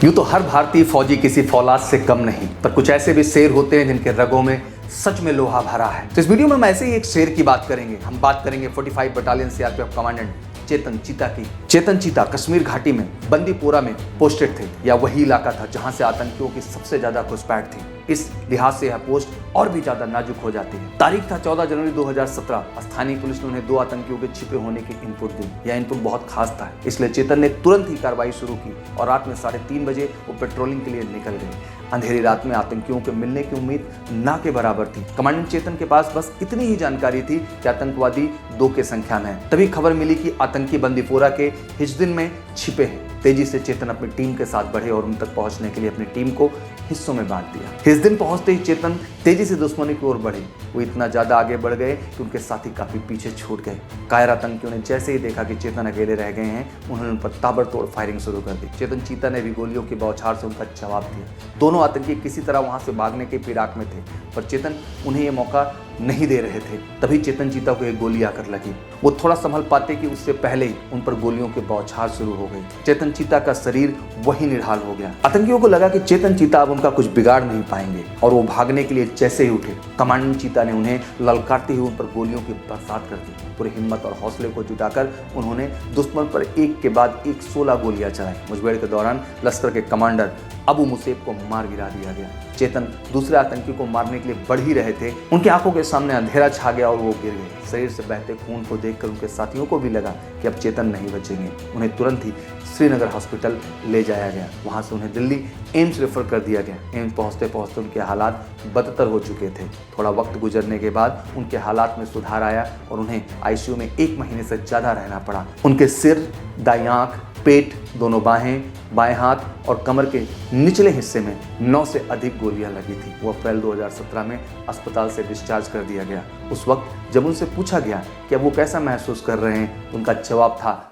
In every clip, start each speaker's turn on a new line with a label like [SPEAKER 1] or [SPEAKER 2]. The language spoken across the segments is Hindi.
[SPEAKER 1] यूं तो हर भारतीय फौजी किसी फौलाद से कम नहीं, पर कुछ ऐसे भी शेर होते हैं जिनके रगों में सच में लोहा भरा है। तो इस वीडियो में हम ऐसे ही एक शेर की बात करेंगे। हम बात करेंगे 45 बटालियन सीआरपीएफ कमांडेंट चेतन चीता की। चेतन चीता कश्मीर घाटी में बंदीपोरा में पोस्टेड थे, या वही इलाका था जहां से आतंकियों की सबसे ज्यादा घुसपैठ थी। इस लिहाज से यह पोस्ट और भी ज्यादा नाजुक हो जाती है। तारीख था 14 जनवरी 2017। स्थानीय पुलिस ने उन्हें 2 आतंकियों के छिपे होने की इनपुट दी। यह इनपुट बहुत खास था, इसलिए चेतन ने तुरंत ही कार्रवाई शुरू की और रात में 3:30 बजे वो पेट्रोलिंग के लिए निकल गए। अंधेरी रात में आतंकियों के मिलने की उम्मीद ना के बराबर थी। कमांडेंट चेतन के पास बस इतनी ही जानकारी थी कि आतंकवादी 2 की संख्या में है। तभी खबर मिली कि आतंकी बंदीपोरा के हिजदिन में छिपे हैं। तेजी से चेतन अपनी टीम के साथ बढ़े और उन तक पहुंचने के लिए अपनी टीम को हिस्सों में बांट दिया। हिजदिन पहुंचते ही चेतन तेजी से दुश्मनी की ओर बढ़े। वो इतना ज्यादा आगे बढ़ गए कि उनके साथी काफी पीछे छूट गए। कायर आतंकियों ने जैसे ही देखा कि चेतन अकेले रह गए हैं, उन्होंने उन पर ताबड़तोड़ फायरिंग शुरू कर दी। चेतन चीता ने भी गोलियों की बौछार से उनका जवाब दिया। दोनों आतंकी किसी तरह वहां से भागने के फिराक में थे, पर चेतन उन्हें यह मौका नहीं दे रहे थे। तभी चेतन चीता को एक गोली आकर लगी। वो थोड़ा संभल पाते कि उससे पहले ही उन पर गोलियों के बौछार शुरू हो गई। चेतन चीता का शरीर वही निढाल हो गया। आतंकियों को लगा कि चेतन चीता अब उनका कुछ बिगाड़ नहीं पाएंगे और वो भागने के लिए जैसे ही उठे, कमांडेंट चीता ने उन्हें ललकारते हुए उन पर गोलियों की बरसात कर दी। पूरी हिम्मत और हौसले को जुटाकर उन्होंने दुश्मन पर एक के बाद एक 16 गोलियां चलाई। मुठभेड़ के दौरान लश्कर के कमांडर अबू मुसेब को मार गिरा दिया गया। चेतन दूसरे आतंकी को मारने के लिए बढ़ ही रहे थे, उनकी आंखों के सामने अंधेरा छा गया और वो गिर गए। शरीर से बहते खून को देखकर उनके साथियों को भी लगा कि अब चेतन नहीं बचेंगे। उन्हें तुरंत ही श्रीनगर हॉस्पिटल ले जाया गया। वहां से उन्हें दिल्ली एम्स रेफर कर दिया गया। एम्स पहुंचते पहुंचते उनके हालात बदतर हो चुके थे। थोड़ा वक्त गुजरने के बाद उनके हालात में सुधार आया और उन्हें आईसीयू में 1 महीने से ज्यादा रहना पड़ा। उनके सिर, दाईं आंख, पेट, दोनों बाहें, बाएं हाथ और कमर के निचले हिस्से में 9 से अधिक गोलियां लगी थी। वो अप्रैल 2017 में अस्पताल से डिस्चार्ज कर दिया गया। उस वक्त जब उनसे पूछा गया कि अब वो कैसा महसूस कर रहे हैं, उनका जवाब था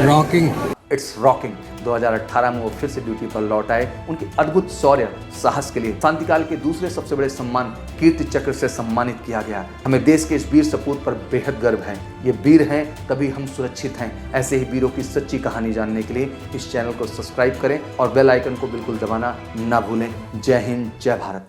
[SPEAKER 2] रॉकिंग।
[SPEAKER 1] It's rocking. 2018 में वो फिर से ड्यूटी पर लौट आए। उनके अद्भुत शौर्य साहस के लिए शांतिकाल के दूसरे सबसे बड़े सम्मान कीर्ति चक्र से सम्मानित किया गया। हमें देश के इस वीर सपूत पर बेहद गर्व है। ये वीर हैं तभी हम सुरक्षित हैं। ऐसे ही वीरों की सच्ची कहानी जानने के लिए इस चैनल को सब्सक्राइब करें और बेल आइकन को बिल्कुल दबाना ना भूलें। जय हिंद, जय भारत।